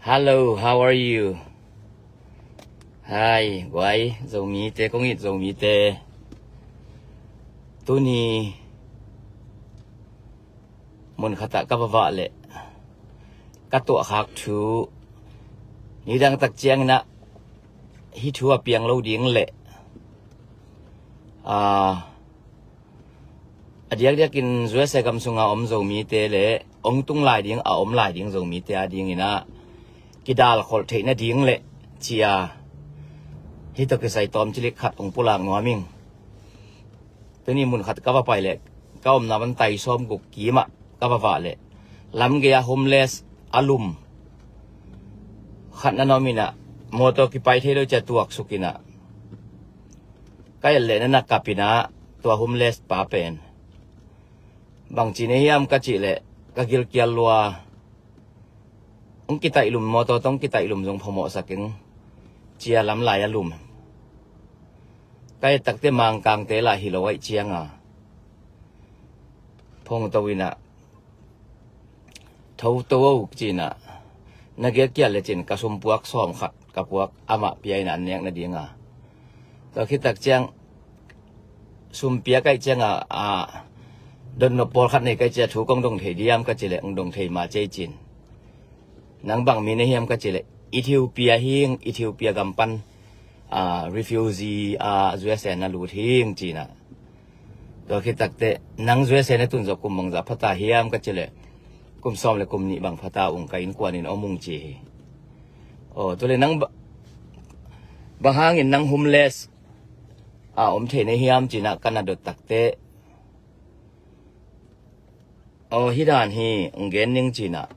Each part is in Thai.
Hello, how are you? Hi, guay, dầu mì tê, có nghịt dầu mì tê. Tôi ni muốn khát cả vợ lệ. Các tổ khác chú ni đang tắc chiang na hít thua piang lâu điếng lệ. Dia kin zue se kam sunga om dầu mì tê lệ. Ông tung lại điếng om lại điếng dầu mì tê điếng ina. Kidal khol thei na điếng lệ. Chia hít cái sai tóm chỉ khát ông pulang ngõ mình. Tôi ni muốn khát cả vợ lệ. Các ông nằm tay xóm cục kí mà các vợ lệ. Làm cái homeless alum. Khát na nó mình à. Moto ki pai thelo cha tuak sukina. Kaya le na nakapina tua homeless pa pen. Bang chinehiyam ka chile ka gilkial lua. Ong kita ilum moto tong kita ilum jong phomo saking chia lam lai alum. Kaya takte mang kang te la hilawai chianga. Phong tawina. Thau tawo china. Nagyakyal le chin kasumpuak som khat kapuak ama piai na nek na dinga to khitak chang sumpia kai changa don no por khat nei kai cha thu kong dong thei diam ka chile ong dong thei ma chei chin nang bang mi ne hiam ka chile Ethiopia gampan refugee USA na lu thing china to khitak te nang USA na tun zo kum mong za phata hiam ka chile kum som le kum ni bang phata ong kain kwanin omung chi tôi lên năng bằng hàng năng homeless ông thầy này hiam chỉ là Canada tắc tế hi đàn hi ông gen ning chỉ là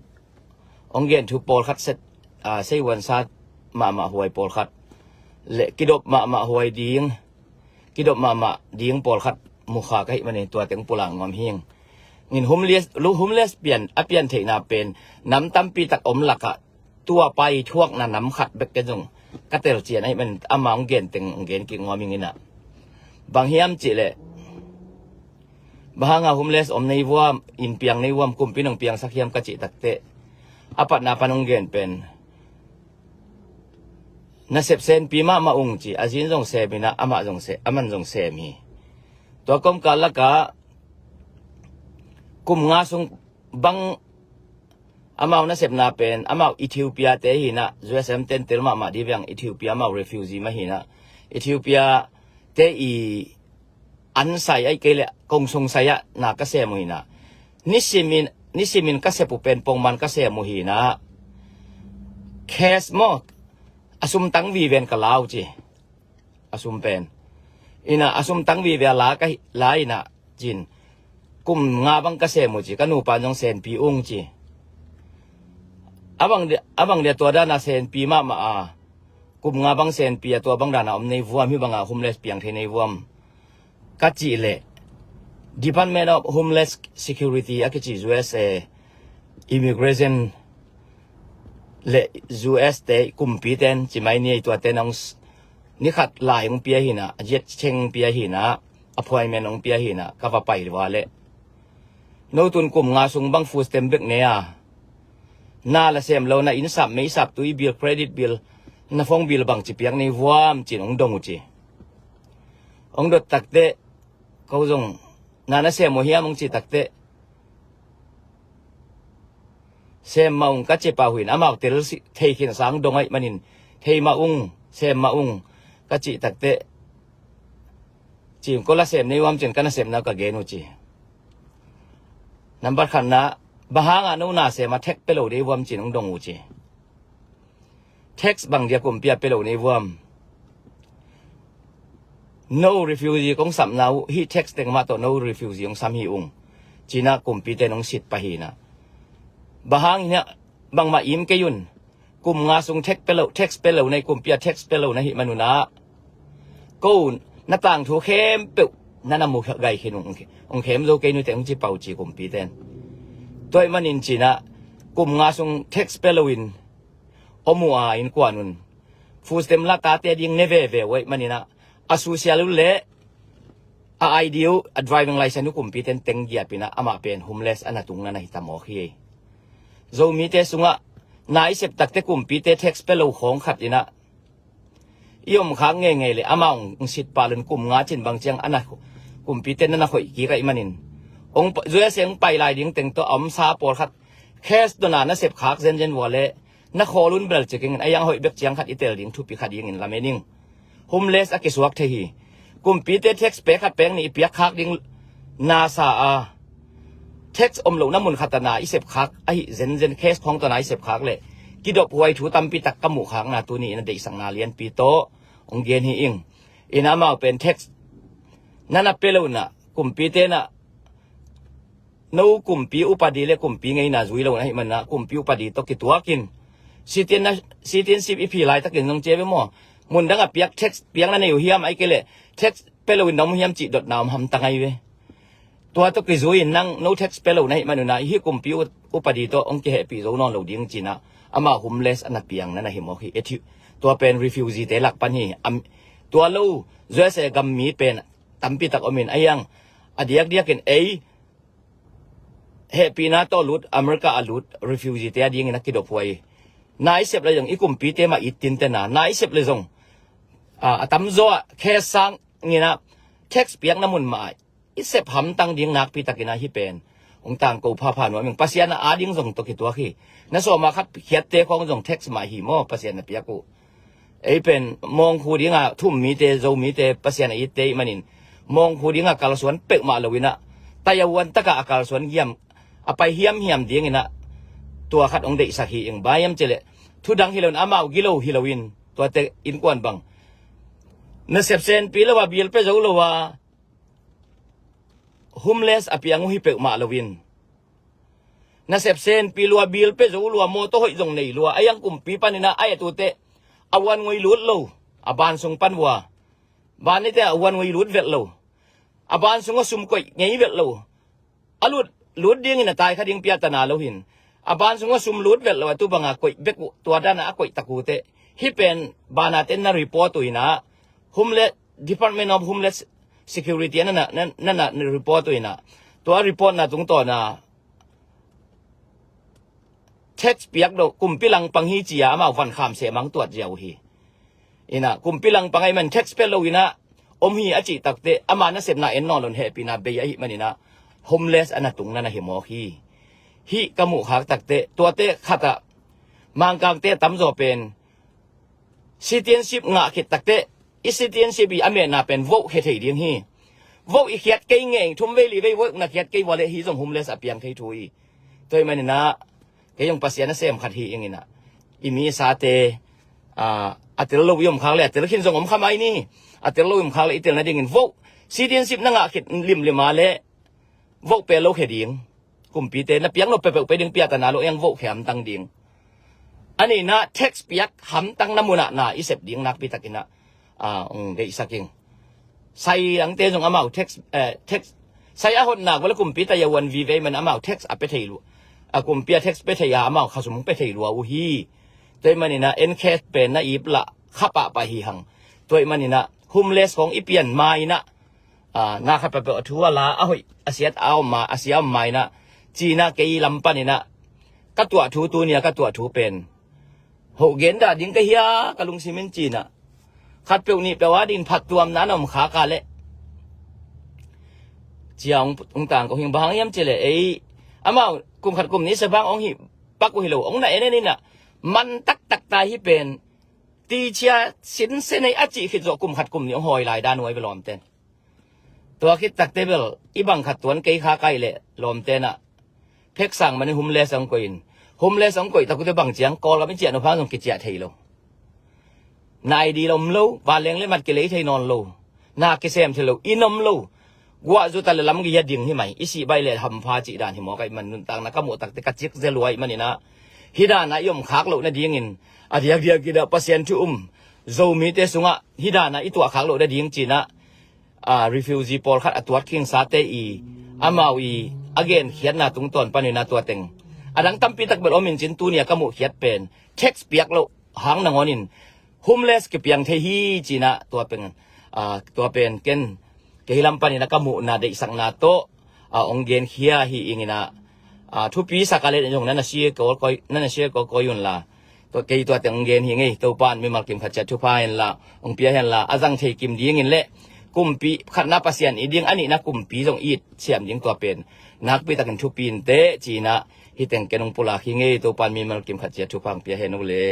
ông gen thu pol khát set say one sát mà huay pol khát lệ kí đop mà huay điếng kí đop mà điếng pol khát mukha cái mình tua tiếng pulang ngom hieng nghìn homeless pian thầy na pen nắm tam pi tắc ôm lạcตัวไปช่วงนั้นน้ำขัดเบกกระจงกระเตลเจียนให้มันอามาองเกนตึงองเกนกิ่งงอมิงินะบางเฮียมจิเลบางอาหุมเลสอมในวัวอินเปียงในวัวกุมปีนองเปียงสักเฮียมกระจิตักเตะอาปัดนาปนองเกนเป็นนาเสพเซนปีมาองจีอาจินจงเซมินะอามาจงเซอามันจงเซมีตัวกรมการละกะกุมงาสงบังamau na sep na pen amau Ethiopia te hina JSM ten telma ma divyang Ethiopia mau refugee ma hina Ethiopia te I an sai ai kele kong song saya na ka se mo hina nisimin ka se pu pen pong man ka se mo hina case mo asum tang vi ven ka lau chi asum pen ina asum tang vi ve la ka la ina jin kum nga bang ka se mo chi kanu pa jong sen pi ung chi abang dia tua dana sen pi ma kum nga bang sen pi tua bang dana om nei vuam hi banga homeless piang the nei vuam ka chi le Department of Homeless Security akichi USA Immigration le US te kum pi ten chi mai ni tua ten ong ni khat lai ong pi hi na jet cheng pi hi na appointment ong pi hi na ka va pai wa le no tun kum nga sung bang food stamp bek ne na la sem lo na in sap me sap tui bill credit bill na phong bill bang chi piang nei wam chin ong dong chi ong dot takte ko jong na sem mo hiam ong chi takte sem maung ka che pa huin amau tel thei khin sang dong ai manin thei ma ung sem ma ung ka chi takte chi ko la sem nei wam chen kana sem na ka ge no chi number khan na bahanga no na se ma tek pelo de wam chin ong dong u chi text bang dia kum pia pelo ne wam no refugee kong sam nau hi text teng ma to no refugee ong sam hi ung china kum pi te nong sit pa hi na bahang nya bang ma im ke yun kum nga sung text pelo nei kum pia text pelo na hi manuna ko na tang thu khem pe na na mu gai khinung ong khem zo ke nu te ong chi pau chi kum pi ten tôi mà nhìn chỉ na cùng ngã xuống text pelowin omua in quanun full stem la ta te ding neve ve wei manina asocial le ideal driving license kum pi ten teng gia pina ama pen homeless anatung na hitamo khi zo mi te sunga นายเสพตักเตกุมปีเตเท็กซ์เปโลของขัดอินะยมค้างเงยเลยอามาองสิทธิ์ปาลุนกุมงาจินบางเจียงอันนั้นกุมปีเตนั่นนะข่อยกี่ไรมันนินองจุยเสียงไปลายดิ้งเต็งตัวอมซาปอดขัดแค่ตัวนั้นเสพขากเซนเจนวัวเล่นักขอลุนเบลจะกินไอ้ยังหอยเบ็กเจียงขัดอิเตลดิ้งทุบปีขัดยิงอินลาเมนิงโฮมเลสอากิสวักเทฮีกุมปีเตเท็กซ์เปขัดแปงนี่เปียกขากดิ้งนาซาเท็กซ์อมหลงน้ำมันขัดนาอิเสพขากไอ้เซนเจนเคสของตัวไหนเสพขากเลยกิดอกหวยถูตำปีตักกมุขังนาตัวนี้นั่นเด็กสังนาเลียนปีโตองเกียนฮีอิงอินามาเป็นเท็กซ์นั่นน่ะเปลูน่ะกุมปีเตน่ะนูกุมปีอุปดีเลกุมปีไงน่ะจุยเราให้มันนะกุมปีอุปดีตกิตัวกินสิเตียนนะสิเตียนสิบอีพีไลตะกินน้องเจ๊ไปมั่วมุนดังกับเปียกเท็กซ์เปียกนั่นอยู่เฮียมไอ้เกลเท็กซ์เปลูน้องเฮียมจิดดน้ำหำตังไงเว้ตัวตกิจุยนั่งนูเท็กซ์เปลูให้มันนะฮีกุมปีอุปดีตัวองเกเหปีโซนอนเราดิ้งจีน่ะอามาหุมเลสอันนับเปียงนั่นนะเห็นมั้ยเอทิตัวเป็น refugee เตลักปันฮีตัวเราเจอเสกัมมีเป็นตั้มปีตักอมินไอ้ยังอดียกเดียกันเอเฮปีนาโตลุดอเมริกาลุด refugee เตะดิ้งนักกิดอกไว้นายเสพเลยอย่างอีกุมปีเตมาอิตินเตน่ะนายเสพเลยจงตั้มโซ่แค่สังงี้นะเท็กซ์เปียงน้ำมันมาอิเสพหำตั้งดิ้งนักปีตักกินาฮิเป็นองต่างกูพาผ่านว่ามึงปัสยานะอาดิ้งจงตกิตัวขี้นั่นส่วนมาครับเขียนเตะของจงเท็กซ์มาหิมอปัสยานะเปียกูไอ้เป็นมองคูดิ้งอ่ะทุ่มมีเตโจมีเตปัสยานะอิเตมันนินมองคูดิ้งอ่ะกาลสวนเปกมาเลยวินะแต่ยาวันตะกะกาลสวนเยี่ยมเอาไปเฮียมดิ้งนะตัวขัดองเด็กสักหีเองบายมเจเลทุดังฮิโลนอามากิโลฮิโลวินตัวเตอินกวนบังนั่นเซฟเซนปีละว่าบิลเปโจละว่าhomeless api ang hipek ma lawin na sepsen pilua bil pe zo lua mo to hoi jong nei lua ayang kumpi panina ay atute awan ngoi lut lo aban sung panwa ban ni te awan ngoi lut vet lo aban sung sum koi ngei vet lo alut lut ding ina tai khading pia tana lo hin aban sung sum lut vet lo tu banga koi bek tua dana koi takute hipen bana ten na report tu ina homeless department of homeless security นั่นน่ะรีพอร์ตตัวน่ะตัวรีพอร์ตน่ะตรงต่อน่ะเท็กซ์เปียกดอกกุมพิลังปังฮีจียามาวันขามเสมังตัวเจียวฮีอินะกุมพิลังปังไอมันเท็กซ์เปโลวินะอมฮีอจิตักเตอามานะเสพน่ะเอ็นนอนลนเฮปีน่ะเบียฮิมันนี่นะโฮมเลสอันน่ะตรงนั้นน่ะเฮมอฮีกะมุขากตักเตตัวเตขัดอะมังกังเตตั้มโจเป็นซิเตียนชิปงะขิดตักเตอิสเตียนซีบีอเมริกาเป็นโวกเฮติเดียงฮีโวกอีเขียดเก่งเองทุ่มเวลีเวโวกนักเขียดเก่งวอลเลฮีส่งหุมเลสอเปียงเททุยตัวมันนะเกยงปัสยานะเสมขัดฮีเองนะอิมีซาเตอัตโลวิยมข้างเลยอัตโลขินส่งผมข้ามานี่อัตโลวิยมข้างเลยอิตโลนั่นเองโวกซีเตียนซีบนั่งขิดลิมมาเลยโวกเปโลเฮดิงกุมปีเตนะเปียงเราไปดึงเปียตนาโลยังโวกแขมตังดิงอันนี้นะเท็กซ์เปียกหำตังน้ำมุนะอิเสพดิงนักปีตะกินะเด็กสักยิงใส่หลังเตจงอามาเท็กซ์ใส่อาหดหนักเวลากลุ่มปีตายวันวีเวมันอามาเท็กซ์ไปเทลูกลุ่มปีเท็กซ์ไปเทียอามาข้าสมไปเทลูอูฮีตัวมันนี่นะเอ็นเคสเป็นนะอีปละขับปะไปฮีหังตัวมันนี่นะคุมเลสของอีเปียนไม้นะนาขับไปเปิดทัวลาอาหอยอาเซียเอามาอาเซียไม้นะจีน่าเกยลำปันนี่นะก็ตัวทูตัวเนี่ยก็ตัวทูเป็นหกเกนดาดิ้งก็เฮียกะลุงซีเมนจีน่ะขัดเปลวนี่แปลว่าดินผัดตัวนั้นอมขากาเละเจียงต่างก็หิงบางยามเจเลอามากุมขัดกุมนี้สบางองหิปักกุหิโลองไหนนี่น่ะมันตักตายที่เป็นตีเชียสินเสนในอจิขิดโจกุมขัดกุมนี้หอยลายด้านไว้ไปล้อมเต้นตัวคิดตักเตเบลอีบังขัดตัวนั้นเกยขาไกลเละล้อมเต้นอ่ะเพ็กสั่งมันหุมเลสังกุยหุมเลสังกุยตะกุเตบังเจียงกอลไม่เจียนพังตรงกิจเจียเทโลนายดีลมโลบาเลงเลมันเกลี่ยที่นอนโลนาเกษมเทโลอินอมโลกัวจุตาเลลำกิยดิ่งที่ไหมอิสิใบเล่ทำพาจิดานที่หมอไก่มันต่างนักขโมตักเตกัดจิกเจรวยมันนี่นะฮิดานายมขากโลนั่นดิ่งินอดียกกิดาพัศยันทุโจมีเตสุงะฮิดานาอิตัวขากโลนั่นดิ่งจีนะrefugee พอลขัดตัวคิงซาเตอีอามาวี again เขียนนาตรงต้นปนินาตัวเต็งอันนั้นตั้มปีตักเบลอมินจินตูเนี่ยขโมเขียดเป็นเท็กซ์เปียกโลหางนางอนินhomeless ก็เพียงเทฮีจีนะตัวเป็นเกณฑ์ลำปันนี่นะก็มุนาเดสังนาโตองเกนเฮียฮีอิงนะ ทุปีสักอะไรอย่างนั้นเชียก็นั่นเชียก็ยุนละตัวเกยตัวเตียงเงินหิงไงตัวปานมีมากิมขัดจัดทุพายละองเปียเห็นละอาจังเทกิมดีเงินเละกุมปีขัดนับเสียนอีดิ้งอันนี้นะกุมปีตรงอีดเสียมยิงตัวเป็นนักปีตะกันทุปีนเตจีนะฮิแต่งแกนงปุลาหิงไงตัวปานมีมากิมขัดจัดทุพังเปียเห็นนู่นเลย